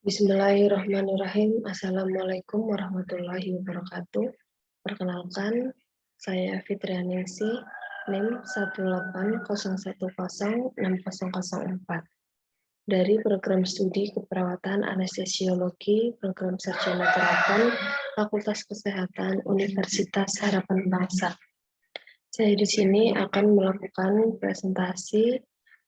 Bismillahirrahmanirrahim. Assalamualaikum warahmatullahi wabarakatuh. Perkenalkan, saya Fitrianingsih, NIM 180106004 dari Program Studi Keperawatan Anestesiologi Program Sarjana Terapan Fakultas Kesehatan Universitas Harapan Bangsa. Saya di sini akan melakukan presentasi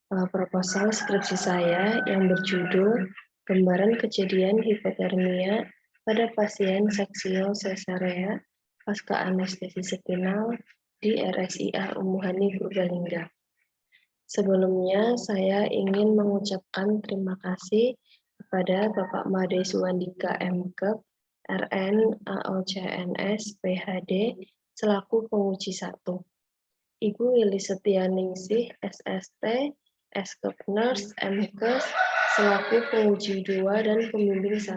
proposal skripsi saya yang berjudul Gambaran Kejadian Hipotermia pada Pasien Seksio Sesarea Pasca Anestesi Spinal di RSIA Umuhani Purbalingga. Sebelumnya, saya ingin mengucapkan terima kasih kepada Bapak Made Suwandika M.Kep, RN, AOCNS, PhD, selaku penguji 1. Ibu Wili Setianingsih, SST, S.Kep Nurse, M.Kes, selaku penguji 2 dan pembimbing 1.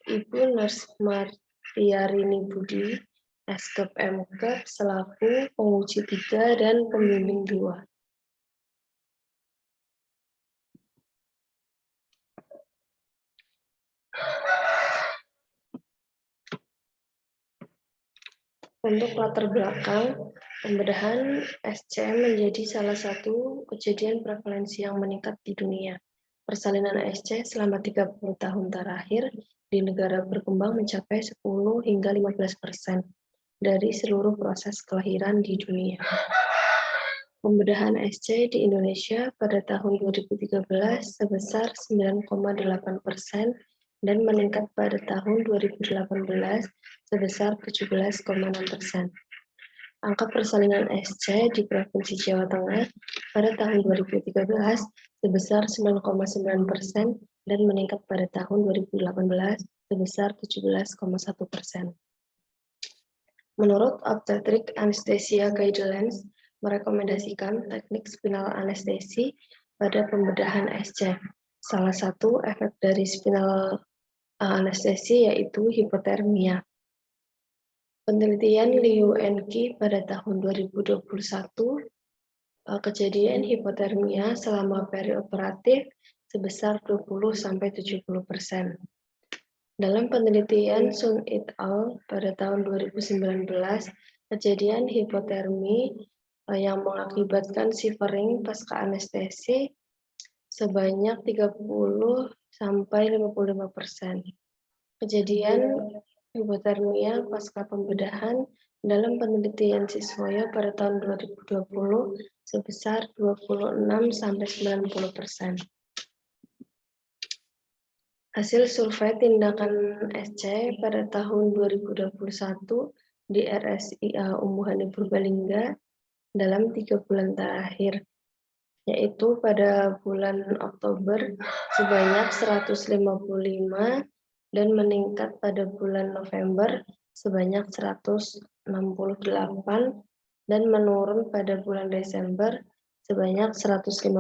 Ibu Nurse Martiarini Budi, S.Kep M.Kep, selaku penguji 3 dan pembimbing 2. Untuk latar belakang, pembedahan SC menjadi salah satu kejadian prevalensi yang meningkat di dunia. Persalinan SC selama 30 tahun terakhir di negara berkembang mencapai 10 hingga 15% dari seluruh proses kelahiran di dunia. Pembedahan SC di Indonesia pada tahun 2013 sebesar 9,8% dan meningkat pada tahun 2018 sebesar 17,6%. Angka persalinan SC di Provinsi Jawa Tengah pada tahun 2013 sebesar 9,9% dan meningkat pada tahun 2018 sebesar 17,1%. Menurut Obstetric Anesthesia Guidelines, merekomendasikan teknik spinal anestesi pada pembedahan SC. Salah satu efek dari spinal anestesi yaitu hipotermia. Penelitian Liu and Qi pada tahun 2021, kejadian hipotermia selama perioperatif sebesar 20-70%. Dalam penelitian Sun et al. Pada tahun 2019, kejadian hipotermi yang mengakibatkan shivering pasca anestesi sebanyak 30-55%. Kejadian hipotermia pasca pembedahan dalam penelitian Siswoyo pada tahun 2020 sebesar 26-90%. Hasil survei tindakan SC pada tahun 2021 di RSIA Umuhani Purbalingga dalam 3 bulan terakhir, yaitu pada bulan Oktober sebanyak 155 dan meningkat pada bulan November sebanyak 168 dan menurun pada bulan Desember sebanyak 158.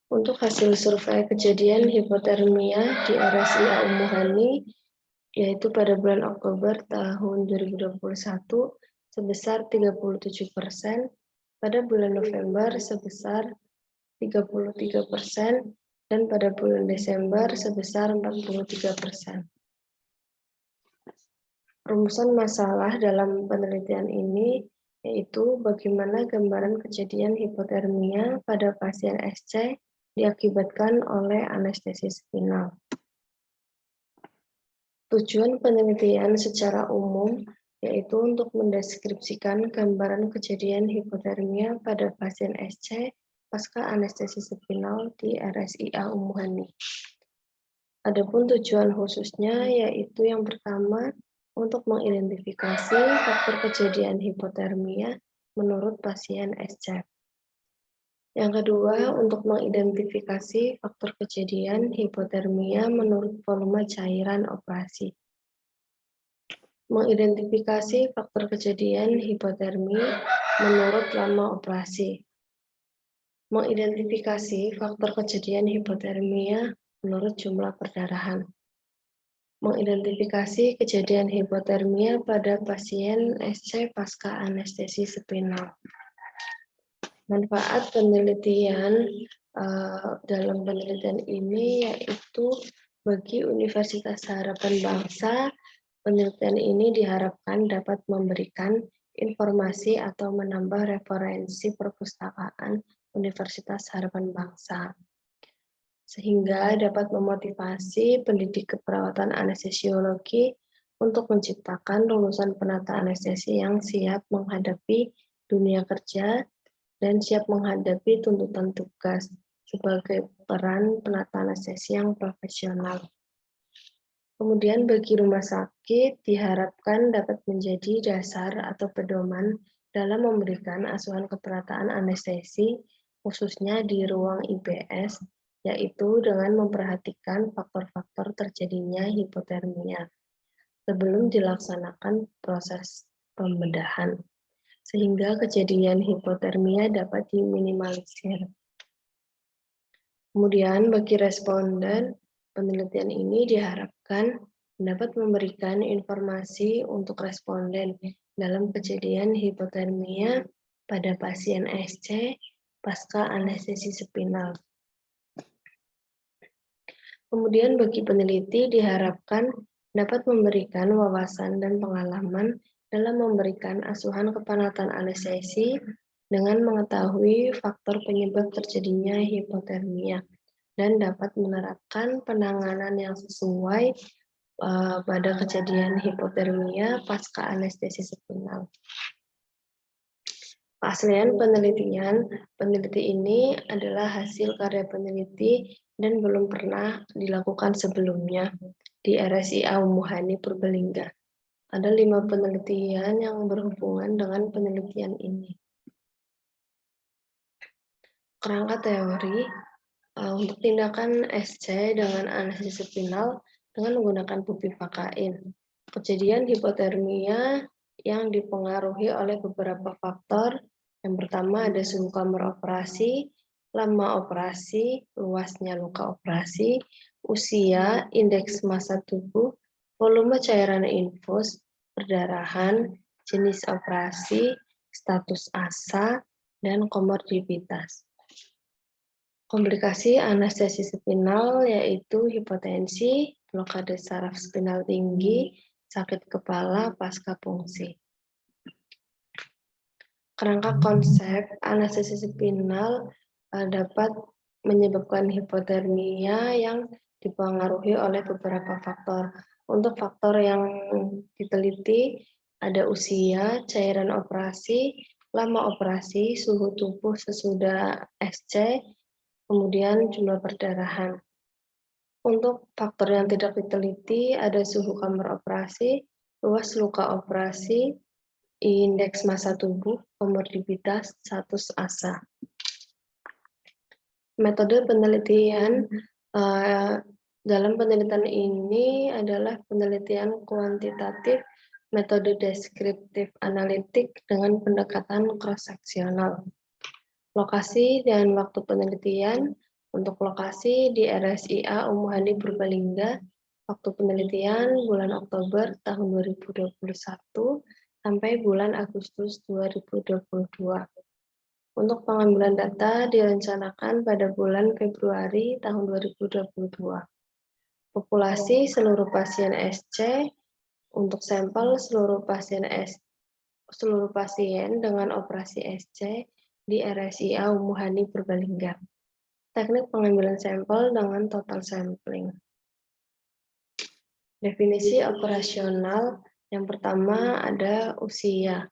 Untuk hasil survei kejadian hipotermia di RSIA Umuhani, yaitu pada bulan Oktober tahun 2021 sebesar 37%, pada bulan November sebesar 33%, dan pada bulan Desember sebesar 43%. Rumusan masalah dalam penelitian ini yaitu bagaimana gambaran kejadian hipotermia pada pasien SC diakibatkan oleh anestesi spinal. Tujuan penelitian secara umum yaitu untuk mendeskripsikan gambaran kejadian hipotermia pada pasien SC pasca anestesi spinal di RSIA Umuhani. Adapun tujuan khususnya yaitu yang pertama untuk mengidentifikasi faktor kejadian hipotermia menurut pasien SC. Yang kedua, untuk mengidentifikasi faktor kejadian hipotermia menurut volume cairan operasi. Mengidentifikasi faktor kejadian hipotermi menurut lama operasi. Mengidentifikasi faktor kejadian hipotermia menurut jumlah perdarahan. Mengidentifikasi kejadian hipotermia pada pasien SC pasca anestesi spinal. Manfaat penelitian dalam penelitian ini, yaitu bagi Universitas Harapan Bangsa, penelitian ini diharapkan dapat memberikan informasi atau menambah referensi perpustakaan Universitas Harapan Bangsa, sehingga dapat memotivasi pendidik keperawatan anestesiologi untuk menciptakan lulusan penata anestesi yang siap menghadapi dunia kerja dan siap menghadapi tuntutan tugas sebagai peran penata anestesi yang profesional. Kemudian bagi rumah sakit diharapkan dapat menjadi dasar atau pedoman dalam memberikan asuhan keperataan anestesi, khususnya di ruang IBS, yaitu dengan memperhatikan faktor-faktor terjadinya hipotermia sebelum dilaksanakan proses pembedahan, sehingga kejadian hipotermia dapat diminimalisir. Kemudian bagi responden, penelitian ini diharapkan dapat memberikan informasi untuk responden dalam kejadian hipotermia pada pasien SC pasca anestesi spinal. Kemudian bagi peneliti diharapkan dapat memberikan wawasan dan pengalaman dalam memberikan asuhan kepenatan anestesi dengan mengetahui faktor penyebab terjadinya hipotermia dan dapat menerapkan penanganan yang sesuai pada kejadian hipotermia pasca anestesi spinal. Keaslian peneliti ini adalah hasil karya peneliti dan belum pernah dilakukan sebelumnya di RSIA Umuhani Purbalingga. Ada 5 penelitian yang berhubungan dengan penelitian ini. Kerangka teori untuk tindakan SC dengan anestesi spinal dengan menggunakan bupivakain. Kejadian hipotermia yang dipengaruhi oleh beberapa faktor. Yang pertama ada suhu kamar operasi, lama operasi, luasnya luka operasi, usia, indeks massa tubuh, volume cairan infus, perdarahan, jenis operasi, status asa, dan komorbiditas. Komplikasi anestesi spinal yaitu hipotensi, blokade saraf spinal tinggi, sakit kepala pasca fungsi. Kerangka konsep anestesi spinal dapat menyebabkan hipotermia yang dipengaruhi oleh beberapa faktor. Untuk faktor yang diteliti ada usia, cairan operasi, lama operasi, suhu tubuh sesudah SC, kemudian jumlah perdarahan. Untuk faktor yang tidak diteliti ada suhu kamar operasi, luas luka operasi, indeks massa tubuh, komorbiditas, status asa. Metode penelitian dalam penelitian ini adalah penelitian kuantitatif, metode deskriptif analitik dengan pendekatan cross-seksional. Lokasi dan waktu penelitian. Untuk lokasi di RSIA Umuhani Purbalingga, waktu penelitian bulan Oktober tahun 2021 sampai bulan Agustus 2022. Untuk pengambilan data direncanakan pada bulan Februari tahun 2022. Populasi seluruh pasien SC untuk sampel seluruh pasien dengan operasi SC di RSIA Umuhani Purbalingga. Teknik pengambilan sampel dengan total sampling. Definisi operasional yang pertama ada usia.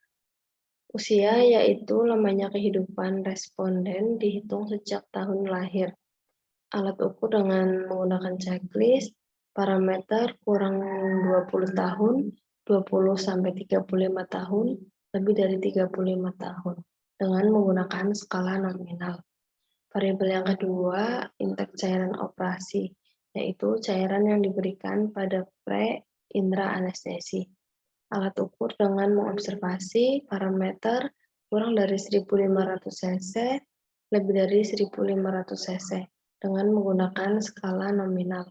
Usia yaitu lamanya kehidupan responden dihitung sejak tahun lahir. Alat ukur dengan menggunakan checklist, parameter kurang 20 tahun, 20-35 tahun, lebih dari 35 tahun, dengan menggunakan skala nominal. Variabel yang kedua, intake cairan operasi, yaitu cairan yang diberikan pada pre-indra anestesi. Alat ukur dengan mengobservasi parameter kurang dari 1.500 cc, lebih dari 1.500 cc, dengan menggunakan skala nominal.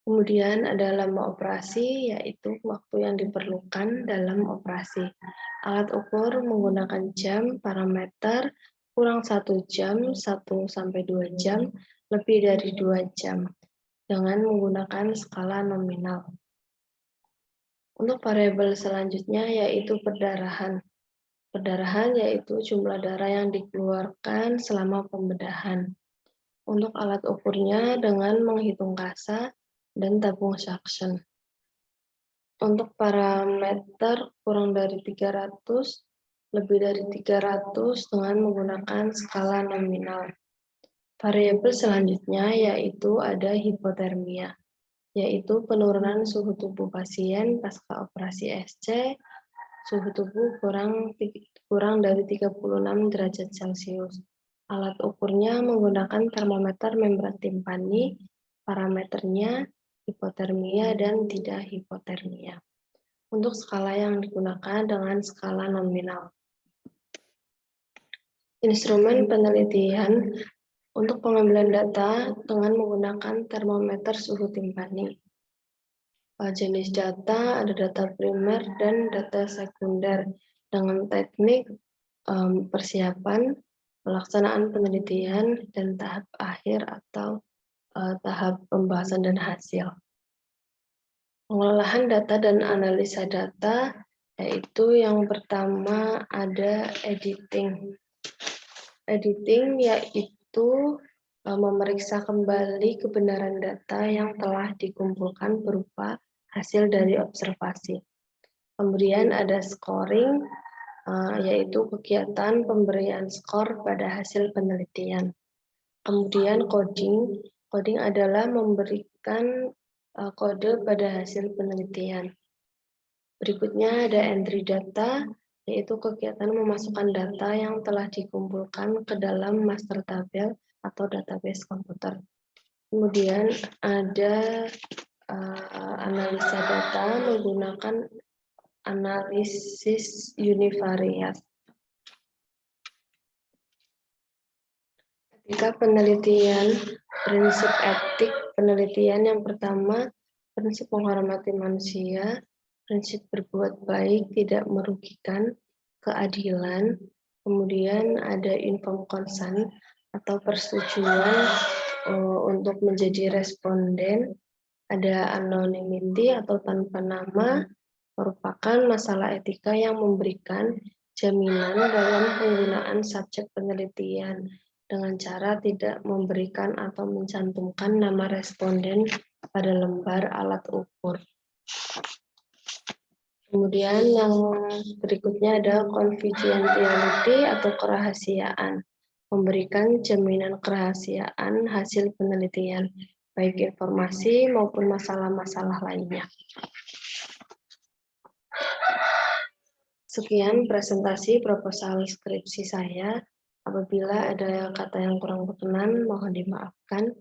Kemudian ada lama operasi, yaitu waktu yang diperlukan dalam operasi. Alat ukur menggunakan jam, parameter, kurang 1 jam, 1-2 jam, lebih dari 2 jam, dengan menggunakan skala nominal. Untuk variabel selanjutnya yaitu perdarahan. Perdarahan yaitu jumlah darah yang dikeluarkan selama pembedahan. Untuk alat ukurnya dengan menghitung kasa dan tabung suction. Untuk parameter kurang dari 300, lebih dari 300 dengan menggunakan skala nominal. Variabel selanjutnya yaitu ada hipotermia, yaitu penurunan suhu tubuh pasien pasca operasi SC, suhu tubuh kurang dari 36 derajat Celcius. Alat ukurnya menggunakan termometer membran timpani, parameternya hipotermia dan tidak hipotermia. Untuk skala yang digunakan dengan skala nominal. Instrumen penelitian untuk pengambilan data dengan menggunakan termometer suhu timpani. Jenis data ada data primer dan data sekunder dengan teknik persiapan, pelaksanaan penelitian, dan tahap akhir atau tahap pembahasan dan hasil. Pengolahan data dan analisa data, yaitu yang pertama ada editing. Editing yaitu memeriksa kembali kebenaran data yang telah dikumpulkan berupa hasil dari observasi. Kemudian ada scoring, yaitu kegiatan pemberian skor pada hasil penelitian. Kemudian coding, coding adalah memberikan kode pada hasil penelitian. Berikutnya ada entry data, yaitu kegiatan memasukkan data yang telah dikumpulkan ke dalam master tabel atau database komputer. Kemudian ada analisa data menggunakan analisis univariat. Ketika penelitian, prinsip etik penelitian yang pertama, prinsip menghormati manusia, prinsip berbuat baik tidak merugikan, keadilan, kemudian ada informed consent atau persetujuan untuk menjadi responden, ada anonymity atau tanpa nama, merupakan masalah etika yang memberikan jaminan dalam penggunaan subjek penelitian dengan cara tidak memberikan atau mencantumkan nama responden pada lembar alat ukur. Kemudian yang berikutnya ada confidentiality atau kerahasiaan, memberikan jaminan kerahasiaan hasil penelitian, baik informasi maupun masalah-masalah lainnya. Sekian presentasi proposal skripsi saya. Apabila ada kata yang kurang berkenan, mohon dimaafkan.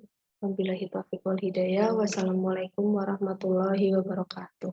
Wabillahi taufiq wal hidayah. Wassalamualaikum warahmatullahi wabarakatuh.